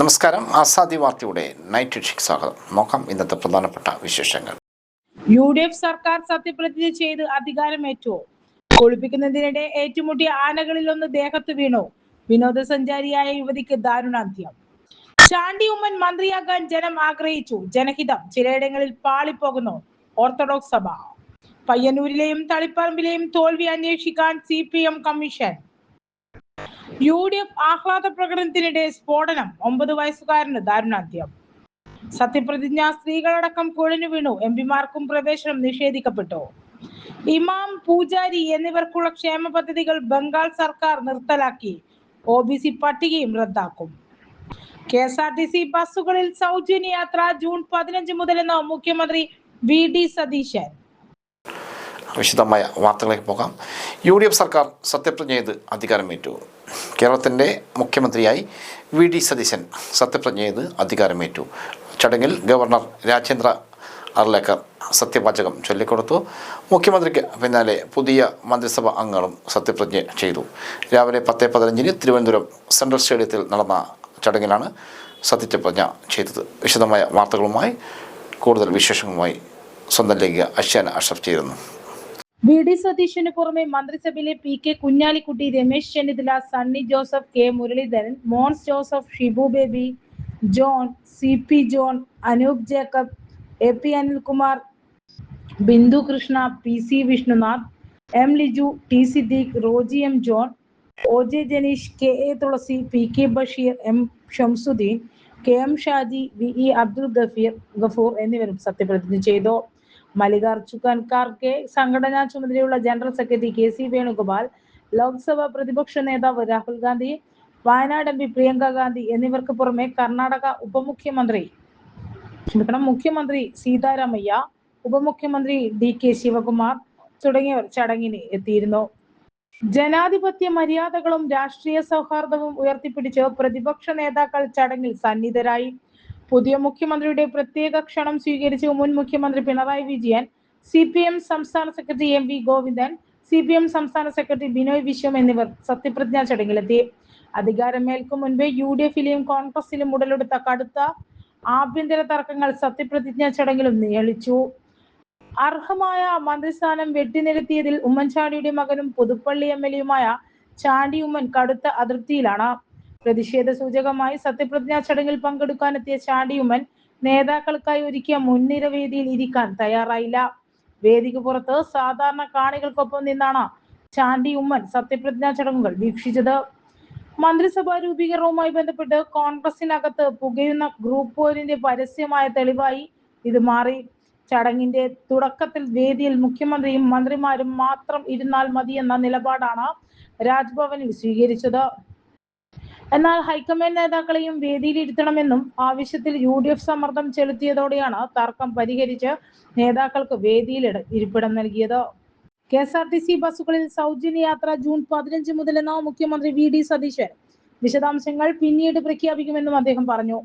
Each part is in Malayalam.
നമസ്കാരം. ആസാദി വാർത്തയുടെ നൈറ്റ് എഡിഷനിലേക്ക് സ്വാഗതം. നോക്കാം ഇന്നത്തെ പ്രധാനപ്പെട്ട വിശേഷങ്ങൾ. UDF സർക്കാർ സത്യപ്രതിജ്ഞ ചെയ്ത് അധികാരമേറ്റു. കുളിപ്പിക്കുന്നതിനിടെ ഏറ്റുമുട്ടിയ ആനകളിലൊന്ന് ദേഹത്ത് വീണു. വിനോദസഞ്ചാരിയായ യുവതിക്ക് ദാരുണാന്ത്യം. ചാണ്ടി ഉമ്മൻ മന്ത്രിയാകാൻ ജനം ആഗ്രഹിച്ചു. ജനഹിതം ചിലയിടങ്ങളിൽ പാളിപ്പോകുന്നു ഓർത്തഡോക്സ് സഭ. പയ്യന്നൂരിലെയും തളിപ്പറമ്പിലെയും തോൽവി അന്വേഷിക്കാൻ CPM കമ്മീഷൻ. UDF ആഹ്ലാദ പ്രകടനത്തിനിടെ സ്ഫോടനം. 9 വയസ്സുകാരന് ദാരുണാന്ത്യം. സത്യപ്രതിജ്ഞ സ്ത്രീകളടക്കം കുഴഞ്ഞു വീണു. MP-മാർക്കും പ്രവേശനം നിഷേധിക്കപ്പെട്ടു. ഇമാം, പൂജാരി എന്നിവർക്കുള്ള ക്ഷേമ പദ്ധതികൾ ബംഗാൾ സർക്കാർ നിർത്തലാക്കി. OBC പട്ടികയും റദ്ദാക്കും. KSRTC ബസ്സുകളിൽ സൗജന്യ യാത്ര ജൂൺ 15 മുതലെന്ന് മുഖ്യമന്ത്രി VD സതീശൻ. വിശദമായ വാർത്തകളിലേക്ക് പോകാം. UDF സർക്കാർ സത്യപ്രതിജ്ഞ ചെയ്ത് അധികാരമേറ്റു. കേരളത്തിൻ്റെ മുഖ്യമന്ത്രിയായി VD സതീശൻ സത്യപ്രതിജ്ഞ ചെയ്ത് അധികാരമേറ്റു. ചടങ്ങിൽ ഗവർണർ രാജേന്ദ്ര അർലേക്കർ സത്യവാചകം ചൊല്ലിക്കൊടുത്തു. മുഖ്യമന്ത്രിക്ക് പിന്നാലെ പുതിയ മന്ത്രിസഭാ അംഗങ്ങളും സത്യപ്രതിജ്ഞ ചെയ്തു. രാവിലെ 10:15 തിരുവനന്തപുരം സെൻട്രൽ സ്റ്റേഡിയത്തിൽ നടന്ന ചടങ്ങിലാണ് സത്യപ്രതിജ്ഞ ചെയ്തത്. വിശദമായ വാർത്തകളുമായി കൂടുതൽ വിശേഷങ്ങളുമായി സ്വന്തം ലേഖിക അശ്യാന അഷ്റഫ് ചേരുന്നു. VD സതീശന് പുറമെ മന്ത്രിസഭയിലെ PK Kunhalikutty, Ramesh Chennithala, Sunny Joseph, K Muraleedharan, Mons Joseph, Shibu Baby John, CP John, Anoop Jacob, AP Anilkumar, Bindhu Krishna, PC Vishnunath, M Liju, T Siddique, Roji M John, OJ Janeesh, KA Thulasi, PK Basheer, M Shamsudheen, KM Shaji, VE Abdul Gafoor എന്നിവരും സത്യപ്രതിജ്ഞ ചെയ്തു. മല്ലികാർജുൻ ഖാർഗെ, സംഘടനാ ചുമതലയുള്ള general secretary KC Venugopal, Lok Sabha പ്രതിപക്ഷ നേതാവ് രാഹുൽ ഗാന്ധി, വയനാട് MP പ്രിയങ്ക ഗാന്ധി എന്നിവർക്ക് പുറമെ കർണാടക മുഖ്യമന്ത്രി സീതാരാമയ്യ, ഉപമുഖ്യമന്ത്രി DK ശിവകുമാർ തുടങ്ങിയവർ ചടങ്ങിന് എത്തിയിരുന്നു. ജനാധിപത്യ മര്യാദകളും രാഷ്ട്രീയ സൗഹാർദ്ദവും ഉയർത്തിപ്പിടിച്ച് പ്രതിപക്ഷ നേതാക്കൾ ചടങ്ങിൽ സന്നിധരായി. പുതിയ മുഖ്യമന്ത്രിയുടെ പ്രത്യേക ക്ഷണം സ്വീകരിച്ച് മുൻ മുഖ്യമന്ത്രി പിണറായി വിജയൻ, CPM സംസ്ഥാന സെക്രട്ടറി MV ഗോവിന്ദൻ, CPM സംസ്ഥാന സെക്രട്ടറി ബിനോയ് വിശ്വം എന്നിവർ സത്യപ്രതിജ്ഞാ ചടങ്ങിലെത്തി. അധികാരമേൽക്കും മുൻപ് UDFിലെയും കോൺഗ്രസിലും ഉടലെടുത്ത കടുത്ത ആഭ്യന്തര തർക്കങ്ങൾ സത്യപ്രതിജ്ഞാ ചടങ്ങിലും നിഴലിച്ചു. അർഹമായ മന്ത്രിസ്ഥാനം വെട്ടിനിരത്തിയതിൽ ഉമ്മൻചാണ്ടിയുടെ മകനും പുതുപ്പള്ളി MLAയുമായ ചാണ്ടി ഉമ്മൻ കടുത്ത അതൃപ്തിയിലാണ്. പ്രതിഷേധ സൂചകമായി സത്യപ്രതിജ്ഞാ ചടങ്ങിൽ പങ്കെടുക്കാനെത്തിയ ചാണ്ടി ഉമ്മൻ നേതാക്കൾക്കായി ഒരുക്കിയ മുൻനിര വേദിയിൽ ഇരിക്കാൻ തയ്യാറായില്ല. വേദിക്ക് പുറത്ത് സാധാരണ കാണികൾക്കൊപ്പം നിന്നാണ് ചാണ്ടി ഉമ്മൻ സത്യപ്രതിജ്ഞാ ചടങ്ങുകൾ വീക്ഷിച്ചത്. മന്ത്രിസഭാ രൂപീകരണവുമായി ബന്ധപ്പെട്ട് കോൺഗ്രസിനകത്ത് പുകയുന്ന ഗ്രൂപ്പ് പോരിന്റെ പരസ്യമായ തെളിവായി ഇത് മാറി. ചടങ്ങിന്റെ തുടക്കത്തിൽ വേദിയിൽ മുഖ്യമന്ത്രിയും മന്ത്രിമാരും മാത്രം ഇരുന്നാൽ മതിയെന്ന നിലപാടാണ് രാജ്ഭവനിൽ സ്വീകരിച്ചത്. എന്നാൽ ഹൈക്കമാൻഡ് നേതാക്കളെയും വേദിയിലിരുത്തണമെന്നും ആവശ്യത്തിൽ UDF സമ്മർദ്ദം ചെലുത്തിയതോടെയാണ് തർക്കം പരിഹരിച്ച് നേതാക്കൾക്ക് വേദിയിൽ ഇരിപ്പിടം നൽകിയത്. KSRTC ബസ്സുകളിൽ സൗജന്യ യാത്ര ജൂൺ 15 മുതലെന്ന് മുഖ്യമന്ത്രി VD സതീശൻ. വിശദാംശങ്ങൾ പിന്നീട് പ്രഖ്യാപിക്കുമെന്നും അദ്ദേഹം പറഞ്ഞു.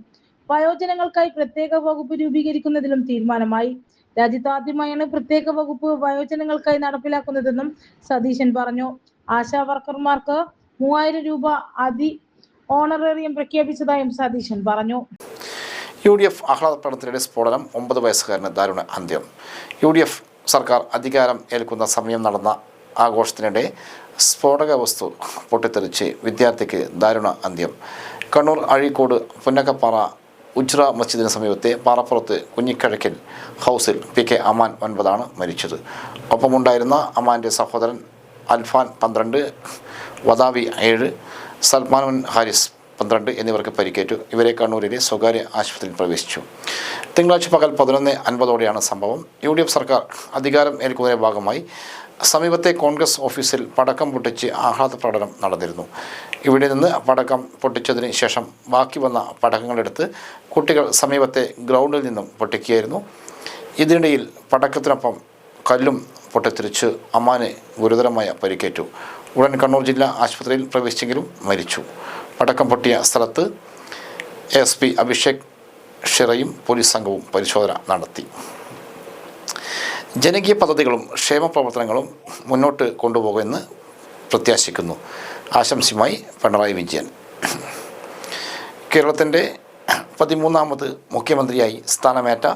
വയോജനങ്ങൾക്കായി പ്രത്യേക വകുപ്പ് രൂപീകരിക്കുന്നതിലും തീരുമാനമായി. രാജ്യത്താദ്യമായാണ് പ്രത്യേക വകുപ്പ് വയോജനങ്ങൾക്കായി നടപ്പിലാക്കുന്നതെന്നും സതീശൻ പറഞ്ഞു. ആശാ വർക്കർമാർക്ക് 3000 രൂപ ഓണറേറിയം പ്രഖ്യാപിച്ചതായും സതീശൻ പറഞ്ഞു. UDF ആഹ്ലാദ പ്രകടനത്തിനിടെ സ്ഫോടനം. 9 വയസ്സുകാരന് ദാരുണ അന്ത്യം. UDF സർക്കാർ അധികാരം ഏൽക്കുന്ന സമയം നടന്ന ആഘോഷത്തിനിടെ സ്ഫോടക വസ്തു പൊട്ടിത്തെറിച്ച് വിദ്യാർത്ഥിക്ക് ദാരുണ അന്ത്യം. കണ്ണൂർ അഴീക്കോട് പുന്നക്കപ്പാറ ഉജ്ര മസ്ജിദിന് സമീപത്തെ പാറപ്പുറത്ത് കുഞ്ഞിക്കഴക്കൽ ഹൗസിൽ PK അമാൻ 9 മരിച്ചത്. ഒപ്പമുണ്ടായിരുന്ന അമാൻ്റെ സഹോദരൻ അൽഫാൻ 12, വദാവി 7, സൽമാൻ ഹാരിസ് 12 എന്നിവർക്ക് പരിക്കേറ്റു. ഇവരെ കണ്ണൂരിലെ സ്വകാര്യ ആശുപത്രിയിൽ പ്രവേശിച്ചു. തിങ്കളാഴ്ച പകൽ 11:50 സംഭവം. UDF സർക്കാർ അധികാരം ഏൽക്കുന്നതിന്റെ ഭാഗമായി സമീപത്തെ കോൺഗ്രസ് ഓഫീസിൽ പടക്കം പൊട്ടിച്ച് ആഹ്ലാദ പ്രകടനം നടന്നിരുന്നു. ഇവിടെ നിന്ന് പടക്കം പൊട്ടിച്ചതിന് ശേഷം ബാക്കി വന്ന പടക്കങ്ങളെടുത്ത് കുട്ടികൾ സമീപത്തെ ഗ്രൗണ്ടിൽ നിന്നും പൊട്ടിക്കുകയായിരുന്നു. ഇതിനിടയിൽ പടക്കത്തിനൊപ്പം കല്ലും പൊട്ടിത്തെറിച്ച് അമ്മാന് ഗുരുതരമായ പരിക്കേറ്റു. ഉടൻ കണ്ണൂർ ജില്ലാ ആശുപത്രിയിൽ പ്രവേശിച്ചെങ്കിലും മരിച്ചു. പടക്കം പൊട്ടിയ സ്ഥലത്ത് SP അഭിഷേക് ഷിറയും പോലീസ് സംഘവും പരിശോധന നടത്തി. ജനകീയ പദ്ധതികളും ക്ഷേമ പ്രവർത്തനങ്ങളും മുന്നോട്ട് കൊണ്ടുപോകുമെന്ന് പ്രത്യാശിക്കുന്നു. ആശംസയുമായി പിണറായി വിജയൻ. കേരളത്തിൻ്റെ 13ാമത് മുഖ്യമന്ത്രിയായി സ്ഥാനമേറ്റ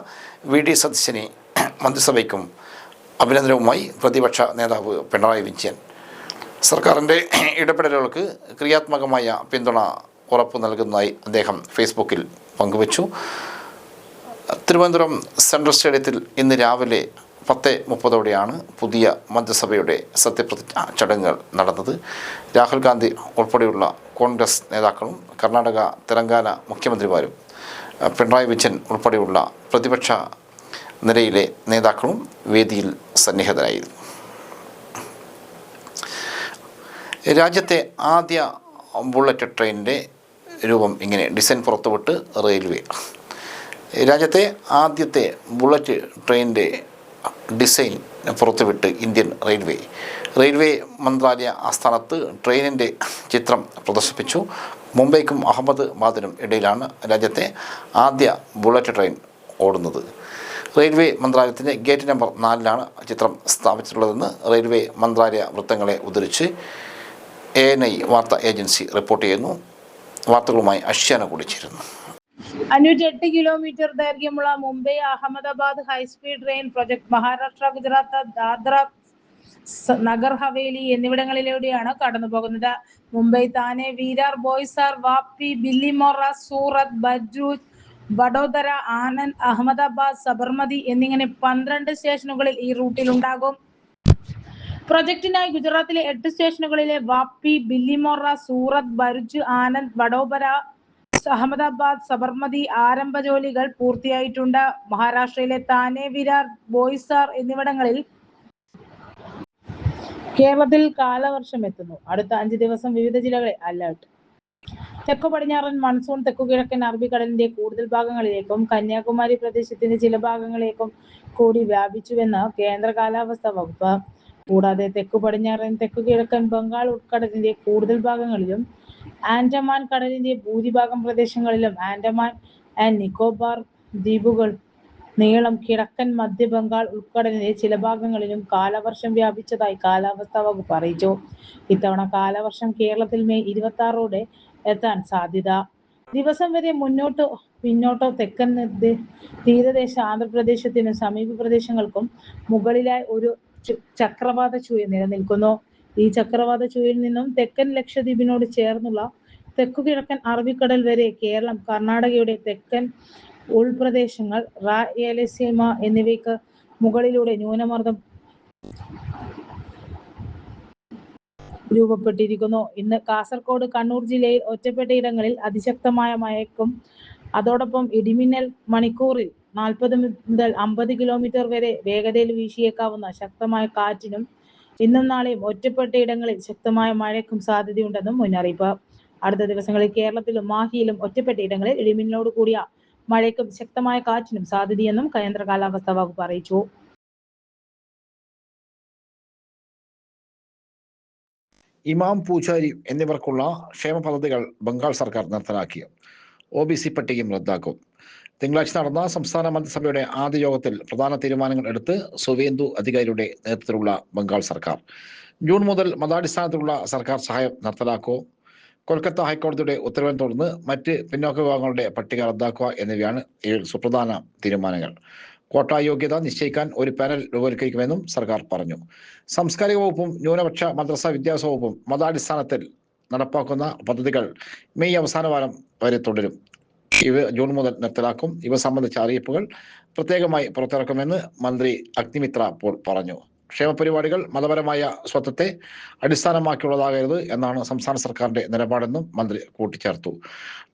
വി.ഡി. സതീശനെ മന്ത്രിസഭയ്ക്കും അഭിനന്ദനവുമായി പ്രതിപക്ഷ നേതാവ് പിണറായി വിജയൻ. സർക്കാരിൻ്റെ ഇടപെടലുകൾക്ക് ക്രിയാത്മകമായ പിന്തുണ ഉറപ്പു നൽകുന്നതായി അദ്ദേഹം ഫേസ്ബുക്കിൽ പങ്കുവച്ചു. തിരുവനന്തപുരം സെൻട്രൽ സ്റ്റേഡിയത്തിൽ ഇന്ന് രാവിലെ 10:30 പുതിയ മന്ത്രിസഭയുടെ സത്യപ്രതിജ്ഞ ചടങ്ങുകൾ നടന്നത്. രാഹുൽ ഗാന്ധി ഉൾപ്പെടെയുള്ള കോൺഗ്രസ് നേതാക്കളും കർണാടക തെലങ്കാന മുഖ്യമന്ത്രിമാരും പിണറായി വിജയൻ ഉൾപ്പെടെയുള്ള പ്രതിപക്ഷ നിരയിലെ നേതാക്കളും വേദിയിൽ സന്നിഹിതരായിരുന്നു. രാജ്യത്തെ ആദ്യ ബുള്ളറ്റ് ട്രെയിനിൻ്റെ രൂപം ഇങ്ങനെ ഡിസൈൻ പുറത്തുവിട്ട് റെയിൽവേ. രാജ്യത്തെ ആദ്യത്തെ ബുള്ളറ്റ് ട്രെയിനിൻ്റെ ഡിസൈൻ പുറത്തുവിട്ട് ഇന്ത്യൻ റെയിൽവേ മന്ത്രാലയ ആസ്ഥാനത്ത് ട്രെയിനിൻ്റെ ചിത്രം പ്രദർശിപ്പിച്ചു. മുംബൈക്കും അഹമ്മദാബാദിനും ഇടയിലാണ് രാജ്യത്തെ ആദ്യ ബുള്ളറ്റ് ട്രെയിൻ ഓടുന്നത്. റെയിൽവേ മന്ത്രാലയത്തിൻ്റെ ഗേറ്റ് നമ്പർ 4 ചിത്രം സ്ഥാപിച്ചിട്ടുള്ളതെന്ന് റെയിൽവേ മന്ത്രാലയ വൃത്തങ്ങളെ ഉദ്ധരിച്ച് ANI വാർത്താ ഏജൻസി റിപ്പോർട്ട് ചെയ്യുന്നു. വാർത്തകളുമായി അശ്യാന കൂടി ചേരുന്നു. 508 കിലോമീറ്റർ ദൈർഘ്യമുള്ള Mumbai Ahmedabad high speed train project Maharashtra, Gujarat, Dadra Nagar Haveli എന്നിവിടങ്ങളിലൂടെയാണ് കടന്നുപോകുന്നത്. മുംബൈ, താനെ, വീരാർ, ബോയ്സാർ, വാപ്പി, ബില്ലിമോറ, സൂറത്ത്, ഭരൂച്ച്, വഡോദര, ആനന്ദ്, അഹമ്മദാബാദ്, സബർമതി എന്നിങ്ങനെ 12 സ്റ്റേഷനുകളിൽ ഈ റൂട്ടിൽ ഉണ്ടാകും. പ്രൊജക്ടിനായി ഗുജറാത്തിലെ 8 സ്റ്റേഷനുകളിലെ വാപ്പി, ബില്ലിമോറ, സൂറത്ത്, ഭരൂച്ച്, ആനന്ദ്, വഡോദര, അഹമ്മദാബാദ്, സബർമതി ആരംഭ ജോലികൾ പൂർത്തിയായിട്ടുണ്ട്. മഹാരാഷ്ട്രയിലെ താനെ, വിരാർ, ബോയ്സാർ എന്നിവിടങ്ങളിൽ കേരളത്തിൽ കാലവർഷം എത്തുന്നു. അടുത്ത 5 ദിവസം വിവിധ ജില്ലകളിൽ അലർട്ട്. തെക്കു പടിഞ്ഞാറൻ മൺസൂൺ തെക്കുകിഴക്കൻ അറബിക്കടലിന്റെ കൂടുതൽ ഭാഗങ്ങളിലേക്കും കന്യാകുമാരി പ്രദേശത്തിന്റെ ചില ഭാഗങ്ങളിലേക്കും കൂടി വ്യാപിച്ചുവെന്ന് കേന്ദ്ര കാലാവസ്ഥാ വകുപ്പ്. കൂടാതെ തെക്കു പടിഞ്ഞാറൻ തെക്കുകിഴക്കൻ ബംഗാൾ ഉൾക്കടലിന്റെ കൂടുതൽ ഭാഗങ്ങളിലും ആൻഡമാൻ കടലിന്റെ ഭൂരിഭാഗം പ്രദേശങ്ങളിലും ആൻഡമാൻ ആൻഡ് നിക്കോബാർ ദ്വീപുകൾ നീളം കിഴക്കൻ മധ്യ ബംഗാൾ ഉൾക്കടലിന്റെ ചില ഭാഗങ്ങളിലും കാലവർഷം വ്യാപിച്ചതായി കാലാവസ്ഥാ വകുപ്പ് അറിയിച്ചു. ഇത്തവണ കാലവർഷം കേരളത്തിൽ മെയ് 26 എത്താൻ സാധ്യത. ദിവസം വരെ മുന്നോട്ടോ പിന്നോട്ടോ തെക്കൻ തീരദേശ ആന്ധ്രാപ്രദേശത്തിനും സമീപ പ്രദേശങ്ങൾക്കും മുകളിലായി ഒരു ചക്രവാത ചുഴി നിലനിൽക്കുന്നു. ഈ ചക്രവാത ചുഴിയിൽ നിന്നും തെക്കൻ ലക്ഷദ്വീപിനോട് ചേർന്നുള്ള തെക്കുകിഴക്കൻ അറബിക്കടൽ വരെ കേരളം, കർണാടകയുടെ തെക്കൻ ഉൾപ്രദേശങ്ങൾ, റായലസീമ എന്നിവയ്ക്ക് മുകളിലൂടെ ന്യൂനമർദ്ദം രൂപപ്പെട്ടിരിക്കുന്നു. ഇന്ന് കാസർഗോഡ്, കണ്ണൂർ ജില്ലയിൽ ഒറ്റപ്പെട്ട ഇടങ്ങളിൽ അതിശക്തമായ മഴയ്ക്കും അതോടൊപ്പം ഇടിമിന്നൽ മണിക്കൂറിൽ 40 മുതൽ 50 കിലോമീറ്റർ വരെ വേഗതയിൽ വീശിയേക്കാവുന്ന ശക്തമായ കാറ്റിനും ഇന്നും നാളെയും ഒറ്റപ്പെട്ട ഇടങ്ങളിൽ ശക്തമായ മഴയ്ക്കും സാധ്യതയുണ്ടെന്നും മുന്നറിയിപ്പ്. അടുത്ത ദിവസങ്ങളിൽ കേരളത്തിലും മാഹിയിലും ഒറ്റപ്പെട്ട ഇടങ്ങളിൽ ഇടിമിന്നലോട് കൂടിയ മഴയ്ക്കും ശക്തമായ കാറ്റിനും സാധ്യതയെന്നും കേന്ദ്ര കാലാവസ്ഥാ വകുപ്പ് അറിയിച്ചു. ഇമാം, പൂജാരി എന്നിവർക്കുള്ള ക്ഷേമ പദ്ധതികൾ ബംഗാൾ സർക്കാർ നിർത്തലാക്കി. OBC പട്ടികയും റദ്ദാക്കും. തിങ്കളാഴ്ച നടന്ന സംസ്ഥാന മന്ത്രിസഭയുടെ ആദ്യ യോഗത്തിൽ പ്രധാന തീരുമാനങ്ങൾ എടുത്ത് സുവേന്ദു അധികാരിയുടെ നേതൃത്വത്തിലുള്ള ബംഗാൾ സർക്കാർ ജൂൺ മുതൽ മതാടിസ്ഥാനത്തിലുള്ള സർക്കാർ സഹായം നിർത്തലാക്കുക, കൊൽക്കത്ത ഹൈക്കോടതിയുടെ ഉത്തരവിനെ തുടർന്ന് മറ്റ് പിന്നോക്ക വിഭാഗങ്ങളുടെ പട്ടിക റദ്ദാക്കുക എന്നിവയാണ് ഈ സുപ്രധാന തീരുമാനങ്ങൾ. കോട്ട യോഗ്യത നിശ്ചയിക്കാൻ ഒരു പാനൽ രൂപവൽക്കരിക്കുമെന്നും സർക്കാർ പറഞ്ഞു. സാംസ്കാരിക വകുപ്പും ന്യൂനപക്ഷ മദ്രസ വിദ്യാഭ്യാസ വകുപ്പും മതാടിസ്ഥാനത്തിൽ നടപ്പാക്കുന്ന പദ്ധതികൾ മെയ് അവസാന വാരം വരെ തുടരും. ഇവ ജൂൺ മുതൽ നിർത്തലാക്കും. ഇവ സംബന്ധിച്ച അറിയിപ്പുകൾ പ്രത്യേകമായി പുറത്തിറക്കുമെന്ന് മന്ത്രി അഗ്നിമിത്ര പോൾ പറഞ്ഞു. ക്ഷേമ പരിപാടികൾ മതപരമായ സ്വത്വത്തെ അടിസ്ഥാനമാക്കിയുള്ളതാകരുത് എന്നാണ് സംസ്ഥാന സർക്കാരിന്റെ നിലപാടെന്നും മന്ത്രി കൂട്ടിച്ചേർത്തു.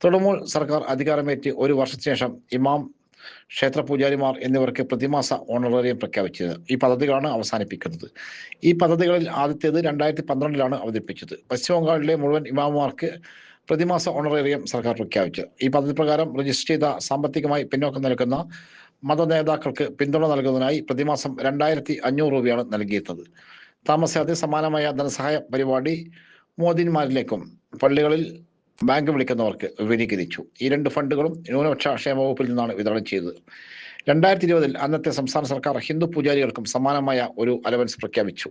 തൃണമൂൽ സർക്കാർ അധികാരമേറ്റ് 1 വർഷത്തിനു ശേഷം ഇമാം, ക്ഷേത്ര പൂജാരിമാർ എന്നിവർക്ക് പ്രതിമാസ ഓണറേറിയം പ്രഖ്യാപിച്ചത്. ഈ പദ്ധതികളാണ് അവസാനിപ്പിക്കുന്നത്. ഈ പദ്ധതികളിൽ ആദ്യത്തേത് 2012 അവതരിപ്പിച്ചത്. പശ്ചിമബംഗാളിലെ മുഴുവൻ ഇമാമുമാർക്ക് പ്രതിമാസ ഓണറേറിയം സർക്കാർ പ്രഖ്യാപിച്ചു. ഈ പദ്ധതി പ്രകാരം രജിസ്റ്റർ ചെയ്ത സാമ്പത്തികമായി പിന്നോക്കം നിൽക്കുന്ന മത നേതാക്കൾക്ക് പിന്തുണ നൽകുന്നതിനായി പ്രതിമാസം 2500 രൂപയാണ് നൽകിയിരുന്നത്. താമസിയാതെ സമാനമായ ധനസഹായ പരിപാടി മോദിന്മാരിലേക്കും പള്ളികളിൽ ബാങ്ക് വിളിക്കുന്നവർക്ക് വിപുലീകരിച്ചു. ഈ 2 ഫണ്ടുകളും ന്യൂനപക്ഷ ക്ഷേമ വകുപ്പിൽ നിന്നാണ് വിതരണം ചെയ്തത്. 2020 അന്നത്തെ സംസ്ഥാന സർക്കാർ ഹിന്ദു പൂജാരികൾക്കും സമാനമായ ഒരു അലവൻസ് പ്രഖ്യാപിച്ചു.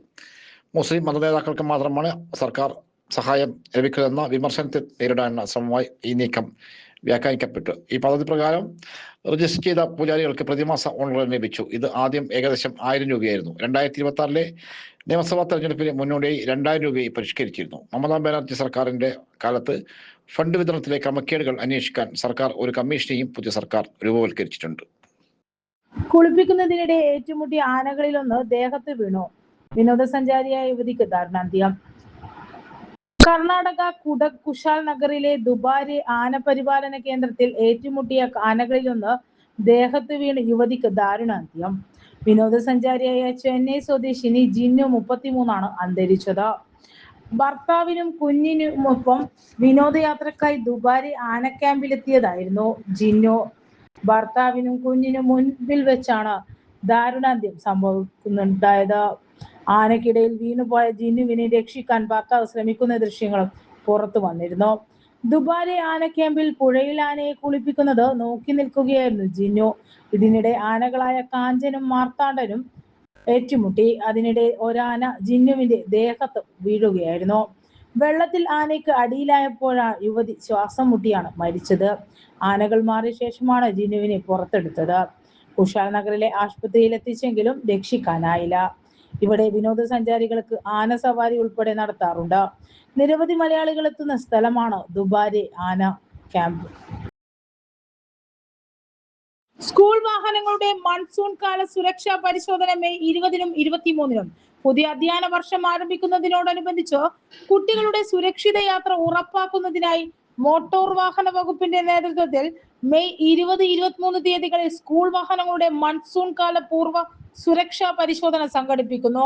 മുസ്ലിം മതനേതാക്കൾക്ക് മാത്രമാണ് സർക്കാർ സഹായം ലഭിക്കുമെന്ന വിമർശനത്തെ നേരിടാനുള്ള ശ്രമമായി ഈ നീക്കം വ്യാഖ്യാനിക്കപ്പെട്ടു. ഈ പദ്ധതി പ്രകാരം രജിസ്റ്റർ ചെയ്ത പൂജാരികൾക്ക് പ്രതിമാസ ഓണർ ലഭിച്ചു. ഇത് ആദ്യം ഏകദേശം 1000 രൂപയായിരുന്നു. 2026 നിയമസഭാ തെരഞ്ഞെടുപ്പിന് മുന്നോടിയായി 2000 രൂപയായി പരിഷ്കരിച്ചിരുന്നു. മമതാ ബാനർജി സർക്കാരിന്റെ കാലത്ത് ഫണ്ട് വിതരണത്തിലെ ക്രമക്കേടുകൾ അന്വേഷിക്കാൻ സർക്കാർ ഒരു കമ്മീഷനെയും പുതിയ സർക്കാർ രൂപവൽക്കരിച്ചിട്ടുണ്ട്. കുളിപ്പിക്കുന്നതിനിടെ ഏറ്റുമുട്ടിയ ആനകളിലൊന്ന് ദേഹത്ത് വീണു. വിനോദസഞ്ചാരിയായ യുവതിക്ക് ദാരുണാന്ത്യം. കർണാടക കുടക് കുശാൽ നഗറിലെ ദുബാരി ആന പരിപാലന കേന്ദ്രത്തിൽ ഏറ്റുമുട്ടിയ ആനകളിലൊന്ന് ദേഹത്ത് വീണ് യുവതിക്ക് ദാരുണാന്ത്യം. വിനോദസഞ്ചാരിയായ ചെന്നൈ സ്വദേശിനി ജിന്നു 33 അന്തരിച്ചത്. ഭർത്താവിനും കുഞ്ഞിനുമൊപ്പം വിനോദയാത്രക്കായി ദുബാരി ആന ക്യാമ്പിലെത്തിയതായിരുന്നു ജിന്നു. ഭർത്താവിനും കുഞ്ഞിനും മുൻപിൽ വെച്ചാണ് ദാരുണാന്ത്യം സംഭവിക്കുന്നുണ്ടായത്. ആനക്കിടയിൽ വീണുപോയ ജിന്നുവിനെ രക്ഷിക്കാൻ ഭർത്താവ് ശ്രമിക്കുന്ന ദൃശ്യങ്ങളും പുറത്തു വന്നിരുന്നു. ദുബാരി ആന ക്യാമ്പിൽ പുഴയിൽ ആനയെ കുളിപ്പിക്കുന്നത് നോക്കി നിൽക്കുകയായിരുന്നു ജിന്നു. ഇതിനിടെ ആനകളായ കാഞ്ചനും മാർത്താണ്ഡനും ഏറ്റുമുട്ടി. അതിനിടെ ഒരാന ജിന്നുവിന്റെ ദേഹത്ത് വീഴുകയായിരുന്നു. വെള്ളത്തിൽ ആനയ്ക്ക് അടിയിലായപ്പോഴാണ് യുവതി ശ്വാസം മുട്ടിയാണ് മരിച്ചത്. ആനകൾ മാറിയ ശേഷമാണ് ജിന്നുവിനെ പുറത്തെടുത്തത്. കുശാൽ നഗറിലെ ആശുപത്രിയിൽ എത്തിച്ചെങ്കിലും രക്ഷിക്കാനായില്ല. ഇവിടെ വിനോദസഞ്ചാരികൾക്ക് ആന സവാരി ഉൾപ്പെടെ നടത്താറുണ്ട്. നിരവധി മലയാളികൾ എത്തുന്ന സ്ഥലമാണ് ദുബാരി ആന ക്യാമ്പ്. സ്കൂൾ വാഹനങ്ങളുടെ മൺസൂൺ കാല സുരക്ഷാ പരിശോധന മെയ് 20-നും 23-നും. പുതിയ അധ്യയന വർഷം ആരംഭിക്കുന്നതിനോടനുബന്ധിച്ച് കുട്ടികളുടെ സുരക്ഷിത യാത്ര ഉറപ്പാക്കുന്നതിനായി മോട്ടോർ വാഹന വകുപ്പിന്റെ നേതൃത്വത്തിൽ മെയ് 20-23 തീയതികളിൽ സ്കൂൾ വാഹനങ്ങളുടെ മൺസൂൺ കാല പൂർവ്വ സുരക്ഷാ പരിശോധന സംഘടിപ്പിക്കുന്നു.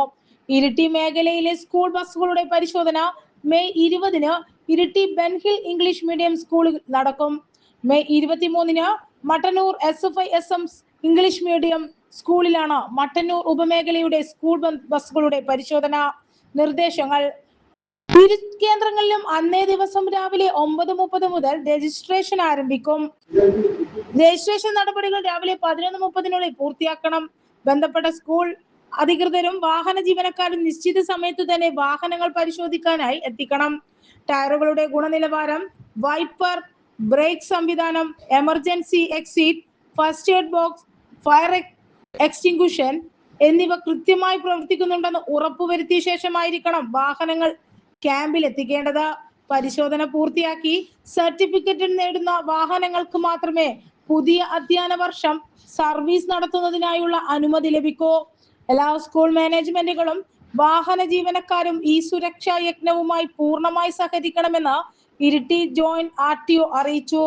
ഇരിട്ടി മേഖലയിലെ സ്കൂൾ ബസ്സുകളുടെ പരിശോധന മെയ് 20-ന് ഇരിട്ടി ബെൻഹിൽ ഇംഗ്ലീഷ് മീഡിയം സ്കൂളിൽ നടക്കും. മെയ് 23-ന് മട്ടന്നൂർ SFI-SM ഇംഗ്ലീഷ് മീഡിയം സ്കൂളിലാണ് മട്ടന്നൂർ ഉപമേഖലയുടെ സ്കൂൾ ബസ്സുകളുടെ പരിശോധന. നിർദ്ദേശങ്ങൾ: ഇരു കേന്ദ്രങ്ങളിലും അന്നേ ദിവസം രാവിലെ 9:30 മുതൽ രജിസ്ട്രേഷൻ ആരംഭിക്കും. രജിസ്ട്രേഷൻ നടപടികൾ രാവിലെ 11:30-നുള്ളിൽ പൂർത്തിയാക്കണം. ബന്ധപ്പെട്ട സ്കൂൾ അധികൃതരും വാഹന ജീവനക്കാരും നിശ്ചിത സമയത്തു തന്നെ വാഹനങ്ങൾ പരിശോധിക്കാനായി എത്തിക്കണം. ടയറുകളുടെ ഗുണനിലവാരം, വൈപ്പർ, ബ്രേക്ക് സംവിധാനം, emergency exit, first aid box, fire extinguisher എന്നിവ കൃത്യമായി പ്രവർത്തിക്കുന്നുണ്ടെന്ന് ഉറപ്പുവരുത്തിയ ശേഷമായിരിക്കണം വാഹനങ്ങൾ ക്യാമ്പിൽ എത്തിക്കേണ്ടത്. പരിശോധന പൂർത്തിയാക്കി സർട്ടിഫിക്കറ്റ് നേടുന്ന വാഹനങ്ങൾക്ക് മാത്രമേ പുതിയ അധ്യയന വർഷം സർവീസ് നടത്തുന്നതിനായുള്ള അനുമതി ലഭിക്കൂ. എല്ലാ സ്കൂൾ മാനേജ്മെന്റുകളും വാഹന ജീവനക്കാരും ഈ സുരക്ഷാ യജ്ഞവുമായി പൂർണ്ണമായി സഹകരിക്കണമെന്ന് ഇരിട്ടി ജോയിന്റ് RTO അറിയിച്ചു.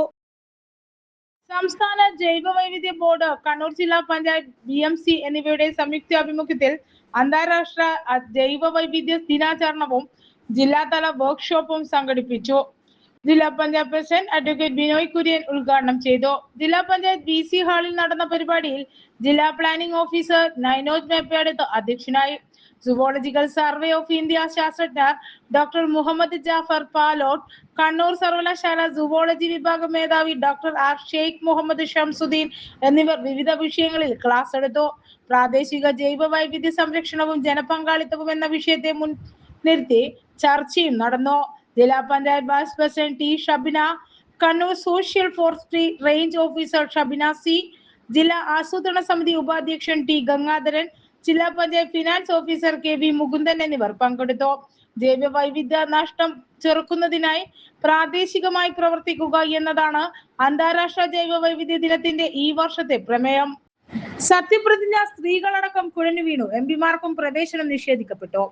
സംസ്ഥാന ജൈവവൈവിധ്യ ബോർഡ്, കണ്ണൂർ ജില്ലാ പഞ്ചായത്ത്, BMC എന്നിവയുടെ സംയുക്താഭിമുഖ്യത്തിൽ അന്താരാഷ്ട്ര ജൈവവൈവിധ്യ ദിനാചരണവും ജില്ലാതല വർക്ക്ഷോപ്പും സംഘടിപ്പിച്ചു. ജില്ലാ പഞ്ചായത്ത് പ്രസിഡന്റ് അഡ്വക്കേറ്റ് ബിനോയ് കുര്യൻ ഉദ്ഘാടനം ചെയ്തു. ജില്ലാ പഞ്ചായത്ത് BC ഹാളിൽ നടന്ന പരിപാടിയിൽ ജില്ലാ പ്ലാനിംഗ് ഓഫീസർ നൈനോജ് മേപ്പയാട് അധ്യക്ഷനായി. സുവോളജിക്കൽ സർവേ ഓഫ് ഇന്ത്യ ശാസ്ത്രജ്ഞർ ഡോക്ടർ മുഹമ്മദ് ജാഫർ പാലോട്ട്, കണ്ണൂർ സർവകലാശാല സുവോളജി വിഭാഗം മേധാവി ഡോക്ടർ R. ഷെയ്ഖ് മുഹമ്മദ് ഷംസുദ്ദീൻ എന്നിവർ വിവിധ വിഷയങ്ങളിൽ ക്ലാസ് എടുത്തു. പ്രാദേശിക ജൈവ വൈവിധ്യ സംരക്ഷണവും ജനപങ്കാളിത്തവും എന്ന വിഷയത്തെ മുൻനിർത്തി ചർച്ചയും നടന്നു. ജില്ലാ panchayat vice president T. Shabina, Kannur social forestry range officer Shabina C, ജില്ലാ ആസൂത്രണ സമിതി ഉപാധ്യക്ഷൻ T. ഗംഗാധരൻ, ജില്ലാ panchayat finance officer KV Mukundan എന്നിവർ പങ്കെടുത്തു. ജൈവ വൈവിധ്യ നഷ്ടം ചെറുക്കുന്നതിനായി പ്രാദേശികമായി പ്രവർത്തിക്കുക എന്നതാണ് അന്താരാഷ്ട്ര ജൈവ വൈവിധ്യ ദിനത്തിന്റെ ഈ വർഷത്തെ പ്രമേയം. സത്യപ്രതിജ്ഞ സ്ത്രീകളടക്കം കുഴഞ്ഞു വീണു. MPമാർക്കും പ്രവേശനം നിഷേധിക്കപ്പെട്ടു.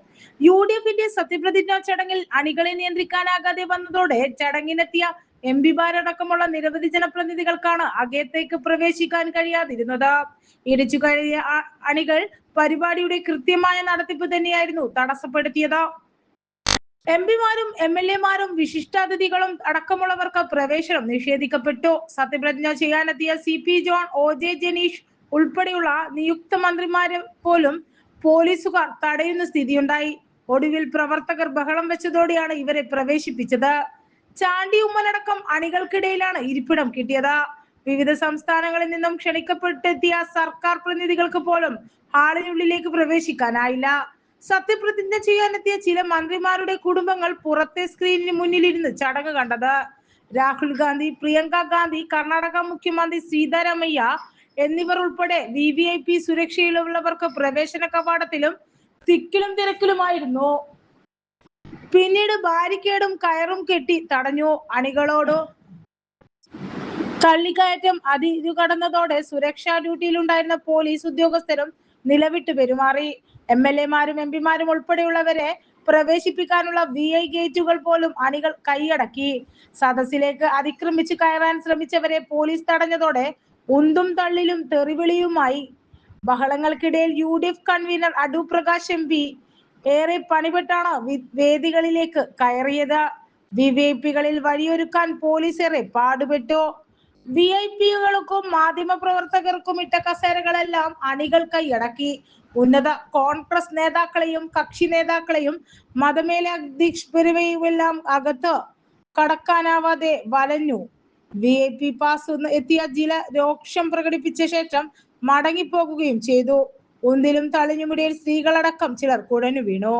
UDFന്റെ സത്യപ്രതിജ്ഞാ ചടങ്ങിൽ അണികളെ നിയന്ത്രിക്കാനാകാതെ വന്നതോടെ ചടങ്ങിനെത്തിയ MPമാരടക്കമുള്ള നിരവധി ജനപ്രതിനിധികൾക്കാണ് അകത്തേക്ക് പ്രവേശിക്കാൻ കഴിയാതിരുന്നത്. ഇടിച്ചു കയറിയ അണികൾ പരിപാടിയുടെ കൃത്യമായ നടത്തിപ്പ് തന്നെയായിരുന്നു തടസ്സപ്പെടുത്തിയത്. MPമാരും MLAമാരും വിശിഷ്ടാതിഥികളും അടക്കമുള്ളവർക്ക് പ്രവേശനം നിഷേധിക്കപ്പെട്ടു. സത്യപ്രതിജ്ഞ ചെയ്യാനെത്തിയ CP ജോൺ, OJ ജനീഷ് ഉൾപ്പെടെയുള്ള നിയുക്ത മന്ത്രിമാരെ പോലും പോലീസുകാർ തടയുന്ന സ്ഥിതിയുണ്ടായി. ഒടുവിൽ പ്രവർത്തകർ ബഹളം വെച്ചതോടെയാണ് ഇവരെ പ്രവേശിപ്പിച്ചത്. ചാണ്ടി ഉമ്മനടക്കം അണികൾക്കിടയിലാണ് ഇരിപ്പിടം കിട്ടിയത്. വിവിധ സംസ്ഥാനങ്ങളിൽ നിന്നും ക്ഷണിക്കപ്പെട്ടെത്തിയ സർക്കാർ പ്രതിനിധികൾക്ക് പോലും ഹാളിനുള്ളിലേക്ക് പ്രവേശിക്കാനായില്ല. സത്യപ്രതിജ്ഞ ചെയ്യാനെത്തിയ ചില മന്ത്രിമാരുടെ കുടുംബങ്ങൾ പുറത്തെ സ്ക്രീനിന് മുന്നിലിരുന്ന് ചടങ്ങ് കണ്ടത്. രാഹുൽ ഗാന്ധി, പ്രിയങ്ക ഗാന്ധി, കർണാടക മുഖ്യമന്ത്രി സീതാരാമയ്യ എന്നിവർ ഉൾപ്പെടെ VVIP സുരക്ഷയിലുള്ളവർക്ക് പ്രവേശന കവാടത്തിലും തിക്കിലും തിരക്കിലുമായിരുന്നു. പിന്നീട് ബാരിക്കേഡും കയറും കെട്ടി തടഞ്ഞു. അണികളോട് തള്ളിക്കയറ്റം അതിരുകടന്നതോടെ സുരക്ഷാ ഡ്യൂട്ടിയിലുണ്ടായിരുന്ന പോലീസ് ഉദ്യോഗസ്ഥരും നിലവിട്ട് പെരുമാറി. MLA-മാരും MP-മാരും ഉൾപ്പെടെയുള്ളവരെ പ്രവേശിപ്പിക്കാനുള്ള VI ഗേറ്റുകൾ പോലും അണികൾ കൈയടക്കി. സദസ്സിലേക്ക് അതിക്രമിച്ച് കയറാൻ ശ്രമിച്ചവരെ പോലീസ് തടഞ്ഞതോടെ ഉന്തും തള്ളിലും തെറിവിളിയുമായി. ബഹളങ്ങൾക്കിടയിൽ UDF convener Adoor Prakash MP ഏറെ പണിപ്പെട്ടാണ് വേദികളിലേക്ക് കയറിയത്. VVIP-കളിൽ വഴിയൊരുക്കാൻ പോലീസ് ഏറെ പാടുപെട്ടു. VIP-കൾക്കും മാധ്യമപ്രവർത്തകർക്കും ഇട്ട കസേരകളെല്ലാം അണികൾ കൈയടക്കി. ഉന്നത കോൺഗ്രസ് നേതാക്കളെയും കക്ഷി നേതാക്കളെയും മതമേലധ്യക്ഷരെയുമെല്ലാം അകത്ത് കടക്കാനാവാതെ വലഞ്ഞു. VIP പാസ് എത്തിയ ചില രോക്ഷം പ്രകടിപ്പിച്ച ശേഷം മടങ്ങിപ്പോകുകയും ചെയ്തു. ഉന്തിലും തള്ളിനുമിടയിൽ സ്ത്രീകളടക്കം ചിലർ കുഴഞ്ഞു വീണു.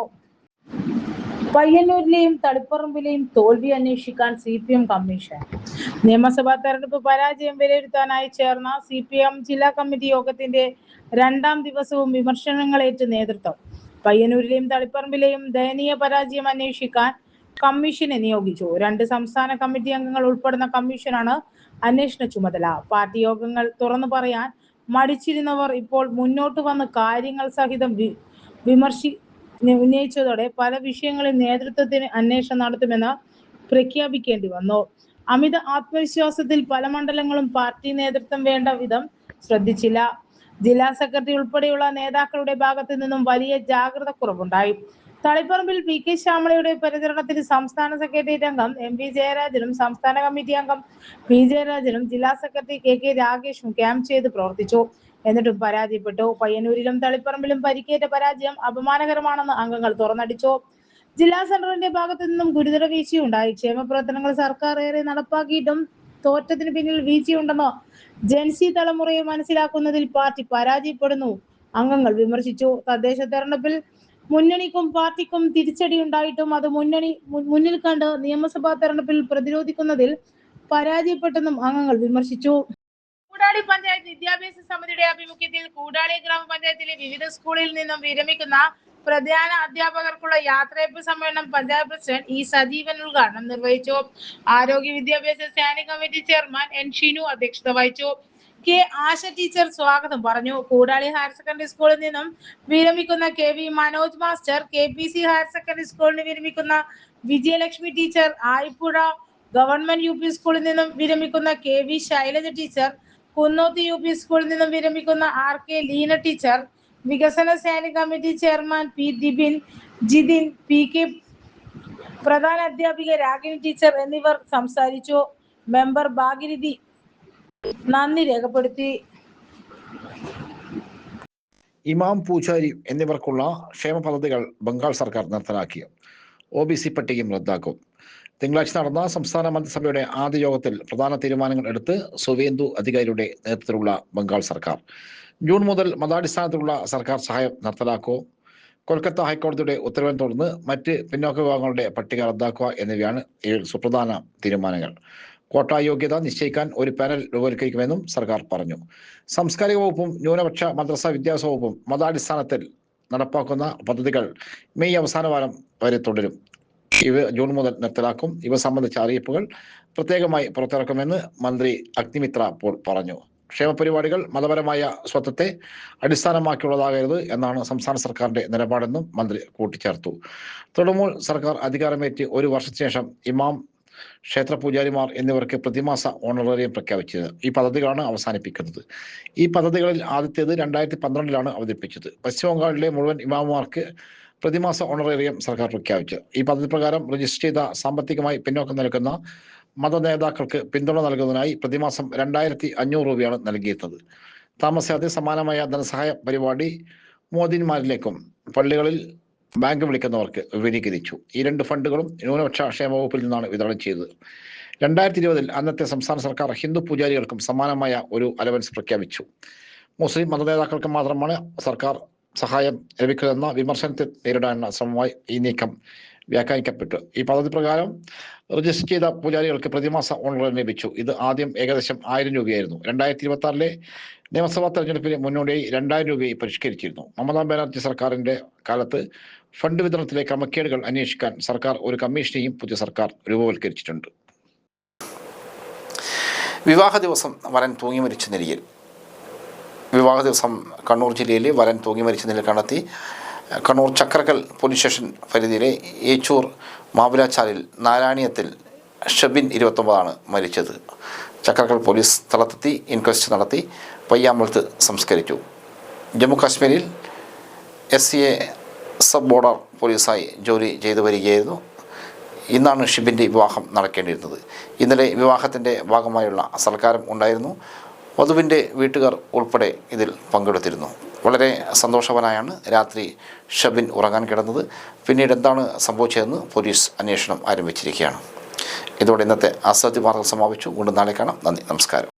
പയ്യന്നൂരിലെയും തളിപ്പറമ്പിലെയും തോൽവി അന്വേഷിക്കാൻ CPM കമ്മീഷൻ. നിയമസഭാ തെരഞ്ഞെടുപ്പ് പരാജയം വിലയിരുത്താനായി ചേർന്ന CPM ജില്ലാ കമ്മിറ്റി യോഗത്തിന്റെ 2ാം ദിവസവും വിമർശനങ്ങളേറ്റ് നേതൃത്വം. പയ്യന്നൂരിലെയും തളിപ്പറമ്പിലെയും ദയനീയ പരാജയം അന്വേഷിക്കാൻ കമ്മീഷനെ നിയോഗിച്ചു. 2 സംസ്ഥാന കമ്മിറ്റി അംഗങ്ങൾ ഉൾപ്പെടുന്ന കമ്മീഷനാണ് അന്വേഷണ ചുമതല. പാർട്ടി യോഗങ്ങൾ തുറന്നു പറയാൻ മടിച്ചിരുന്നവർ ഇപ്പോൾ മുന്നോട്ട് വന്ന് കാര്യങ്ങൾ സഹിതം ഉന്നയിച്ചതോടെ പല വിഷയങ്ങളിൽ നേതൃത്വത്തിന് അന്വേഷണം നടത്തുമെന്ന് പ്രഖ്യാപിക്കേണ്ടി വന്നു. അമിത ആത്മവിശ്വാസത്തിൽ പല മണ്ഡലങ്ങളും പാർട്ടി നേതൃത്വം വേണ്ട വിധം ശ്രദ്ധിച്ചില്ല. ജില്ലാ സെക്രട്ടറി ഉൾപ്പെടെയുള്ള നേതാക്കളുടെ ഭാഗത്തു നിന്നും വലിയ ജാഗ്രത കുറവുണ്ടായി. തളിപ്പറമ്പിൽ PK ശ്യാമളയുടെ പരിചരണത്തിൽ സംസ്ഥാന സെക്രട്ടേറിയറ്റ് അംഗം MP ജയരാജനും സംസ്ഥാന കമ്മിറ്റി അംഗം P ജയരാജനും ജില്ലാ സെക്രട്ടറി KK രാഗേഷും ക്യാമ്പ് ചെയ്ത് പ്രവർത്തിച്ചു. എന്നിട്ടും പരാജയപ്പെട്ടു. പയ്യന്നൂരിലും തളിപ്പറമ്പിലും പരിക്കേറ്റ പരാജയം അപമാനകരമാണെന്ന് അംഗങ്ങൾ തുറന്നടിച്ചു. ജില്ലാ സെന്ററിന്റെ ഭാഗത്തു നിന്നും ഗുരുതര വീഴ്ചയുണ്ടായി. ക്ഷേമപ്രവർത്തനങ്ങൾ സർക്കാർ ഏറെ നടപ്പാക്കിയിട്ടും തോറ്റത്തിന് പിന്നിൽ വീഴ്ചയുണ്ടെന്ന് ജെൻസി തലമുറയെ മനസ്സിലാക്കുന്നതിൽ പാർട്ടി പരാജയപ്പെടുന്നു അംഗങ്ങൾ വിമർശിച്ചു. തദ്ദേശ തെരഞ്ഞെടുപ്പിൽ മുന്നണിക്കും പാർട്ടിക്കും തിരിച്ചടിയുണ്ടായിട്ടും അത് മുന്നിൽ കണ്ട് നിയമസഭാ തെരഞ്ഞെടുപ്പിൽ പ്രതിരോധിക്കുന്നതിൽ പരാജയപ്പെട്ടെന്നും അംഗങ്ങൾ വിമർശിച്ചു. കൂടാളി പഞ്ചായത്ത് വിദ്യാഭ്യാസ സമിതിയുടെ ആഭിമുഖ്യത്തിൽ കൂടാളി ഗ്രാമപഞ്ചായത്തിലെ വിവിധ സ്കൂളിൽ നിന്നും വിരമിക്കുന്ന പ്രധാന അധ്യാപകർക്കുള്ള യാത്രയയപ്പ് സമ്മേളനം പഞ്ചായത്ത് പ്രസിഡന്റ് E സജീവൻ ഉദ്ഘാടനം നിർവഹിച്ചു. ആരോഗ്യ വിദ്യാഭ്യാസ standing committee chairman N Shinu അധ്യക്ഷത വഹിച്ചു. K ആശ ടീച്ചർ സ്വാഗതം പറഞ്ഞു. കൂടാളി ഹയർ സെക്കൻഡറി സ്കൂളിൽ നിന്നും വിരമിക്കുന്ന KV Manoj master, KPC higher secondary സ്കൂളിൽ വിരമിക്കുന്ന Vijayalakshmi teacher, Ayippuzha government UP സ്കൂളിൽ നിന്നും വിരമിക്കുന്ന KV Shailaja teacher, Kunnoth UP സ്കൂളിൽ നിന്നും വിരമിക്കുന്ന RK ലീന ടീച്ചർ, വികസന standing committee chairman P Jithin, PK പ്രധാന അധ്യാപിക രാഗിണി ടീച്ചർ എന്നിവർ സംസാരിച്ചു. മെമ്പർ ഭാഗീരഥി നന്ദി രേഖപ്പെടുത്തി. ഇമാം, പൂജാരി എന്നിവർക്കുള്ള ക്ഷേമ പദ്ധതികൾ ബംഗാൾ സർക്കാർ നിർത്തലാക്കി. OBC പട്ടികയും റദ്ദാക്കും. തിങ്കളാഴ്ച നടന്ന സംസ്ഥാന മന്ത്രിസഭയുടെ ആദ്യ യോഗത്തിൽ പ്രധാന തീരുമാനങ്ങൾ എടുത്ത് സുവേന്ദു അധികാരിയുടെ നേതൃത്വത്തിലുള്ള ബംഗാൾ സർക്കാർ ജൂൺ മുതൽ മതാടിസ്ഥാനത്തിലുള്ള സർക്കാർ സഹായം നിർത്തലാക്കുക, കൊൽക്കത്ത ഹൈക്കോടതിയുടെ ഉത്തരവിനെ തുടർന്ന് മറ്റ് പിന്നോക്ക വിഭാഗങ്ങളുടെ പട്ടിക റദ്ദാക്കുക എന്നിവയാണ് 7 സുപ്രധാന തീരുമാനങ്ങൾ. കോട്ട യോഗ്യത നിശ്ചയിക്കാൻ ഒരു പാനൽ രൂപവൽക്കരിക്കുമെന്നും സർക്കാർ പറഞ്ഞു. സാംസ്കാരിക വകുപ്പും ന്യൂനപക്ഷ മദ്രസ വിദ്യാഭ്യാസ വകുപ്പും മതാടിസ്ഥാനത്തിൽ നടപ്പാക്കുന്ന പദ്ധതികൾ മെയ് അവസാന വാരം വരെ തുടരും. ഇവ ജൂൺ മുതൽ നിർത്തലാക്കും. ഇവ സംബന്ധിച്ച അറിയിപ്പുകൾ പ്രത്യേകമായി പുറത്തിറക്കുമെന്ന് മന്ത്രി അഗ്നിമിത്ര പോൾ പറഞ്ഞു. ക്ഷേമ പരിപാടികൾ മതപരമായ സ്വത്വത്തെ അടിസ്ഥാനമാക്കിയുള്ളതാകരുത് എന്നാണ് സംസ്ഥാന സർക്കാരിന്റെ നിലപാടെന്നും മന്ത്രി കൂട്ടിച്ചേർത്തു. തൃണമൂൽ സർക്കാർ അധികാരമേറ്റ് 1 വർഷത്തിനു ശേഷം ഇമാം, ക്ഷേത്ര പൂജാരിമാർ എന്നിവർക്ക് പ്രതിമാസ ഓണറേറിയം പ്രഖ്യാപിച്ചത്. ഈ പദ്ധതികളാണ് അവസാനിപ്പിക്കുന്നത്. ഈ പദ്ധതികളിൽ ആദ്യത്തേത് 2012 അവതരിപ്പിച്ചത്. പശ്ചിമബംഗാളിലെ മുഴുവൻ ഇമാമുമാർക്ക് പ്രതിമാസ ഓണറേറിയം സർക്കാർ പ്രഖ്യാപിച്ചു. ഈ പദ്ധതി പ്രകാരം രജിസ്റ്റർ ചെയ്ത സാമ്പത്തികമായി പിന്നോക്കം നിൽക്കുന്ന മത നേതാക്കൾക്ക് പിന്തുണ നൽകുന്നതിനായി പ്രതിമാസം 2500 രൂപയാണ് നൽകിയിരുന്നത്. താമസിയാതെ സമാനമായ ധനസഹായ പരിപാടി മോദിന്മാരിലേക്കും പള്ളികളിൽ ബാങ്ക് വിളിക്കുന്നവർക്ക് വിപുലീകരിച്ചു. ഈ 2 ഫണ്ടുകളും ന്യൂനപക്ഷ ക്ഷേമ വകുപ്പിൽ നിന്നാണ് വിതരണം ചെയ്തത്. 2020 അന്നത്തെ സംസ്ഥാന സർക്കാർ ഹിന്ദു പൂജാരികൾക്കും സമാനമായ ഒരു അലവൻസ് പ്രഖ്യാപിച്ചു. മുസ്ലിം മതനേതാക്കൾക്ക് മാത്രമാണ് സർക്കാർ സഹായം ലഭിക്കുമെന്ന വിമർശനത്തെ നേരിടാനുള്ള ശ്രമമായി ഈ നീക്കം വ്യാഖ്യാനിക്കപ്പെട്ടു. ഈ പദ്ധതി പ്രകാരം രജിസ്റ്റർ ചെയ്ത പൂജാരികൾക്ക് പ്രതിമാസ ഓണർ ലഭിച്ചു. ഇത് ആദ്യം ഏകദേശം 1000 രൂപയായിരുന്നു. 2026 നിയമസഭാ തെരഞ്ഞെടുപ്പിന് മുന്നോടിയായി 2000 രൂപയായി പരിഷ്കരിച്ചിരുന്നു. മമതാ ബാനർജി സർക്കാരിന്റെ കാലത്ത് ഫണ്ട് വിതരണത്തിലെ ക്രമക്കേടുകൾ അന്വേഷിക്കാൻ സർക്കാർ ഒരു കമ്മീഷനെയും പുതിയ സർക്കാർ രൂപവൽക്കരിച്ചിട്ടുണ്ട്. വിവാഹ ദിവസം വരൻ തൂങ്ങി മരിച്ച നിലയിൽ വിവാഹ ദിവസം കണ്ണൂർ ജില്ലയിലെ വരൻ തൂങ്ങി മരിച്ച നിലയിൽ കണ്ടെത്തി. കണ്ണൂർ ചക്രക്കൽ പോലീസ് സ്റ്റേഷൻ പരിധിയിലെ ഏച്ചൂർ മാവിലാച്ചാലിൽ നാരായണീയത്തിൽ ഷബിൻ 29 മരിച്ചത്. ചക്രക്കൽ പോലീസ് സ്ഥലത്തെത്തി ഇൻക്വസ്റ്റ് നടത്തി പയ്യാമ്പലത്ത് സംസ്കരിച്ചു. ജമ്മു കാശ്മീരിൽ SCA സബ് ബോർഡർ പോലീസായി ജോലി ചെയ്തു വരികയായിരുന്നു. ഇന്നാണ് ഷിബിൻ്റെ വിവാഹം നടക്കേണ്ടിയിരുന്നത്. ഇന്നലെ വിവാഹത്തിൻ്റെ ഭാഗമായുള്ള സൽക്കാരം ഉണ്ടായിരുന്നു. വധുവിൻ്റെ വീട്ടുകാർ ഉൾപ്പെടെ ഇതിൽ പങ്കെടുത്തിരുന്നു. വളരെ സന്തോഷവാനായാണ് രാത്രി ഷബിൻ ഉറങ്ങാൻ കിടന്നത്. പിന്നീട് എന്താണ് സംഭവിച്ചതെന്ന് പോലീസ് അന്വേഷണം ആരംഭിച്ചിരിക്കുകയാണ്. ഇതോടെ ഇന്നത്തെ അസാധ്യ വാർത്തകൾ സമാപിച്ചു. വീണ്ടും നാളെ കാണാം. നന്ദി, നമസ്കാരം.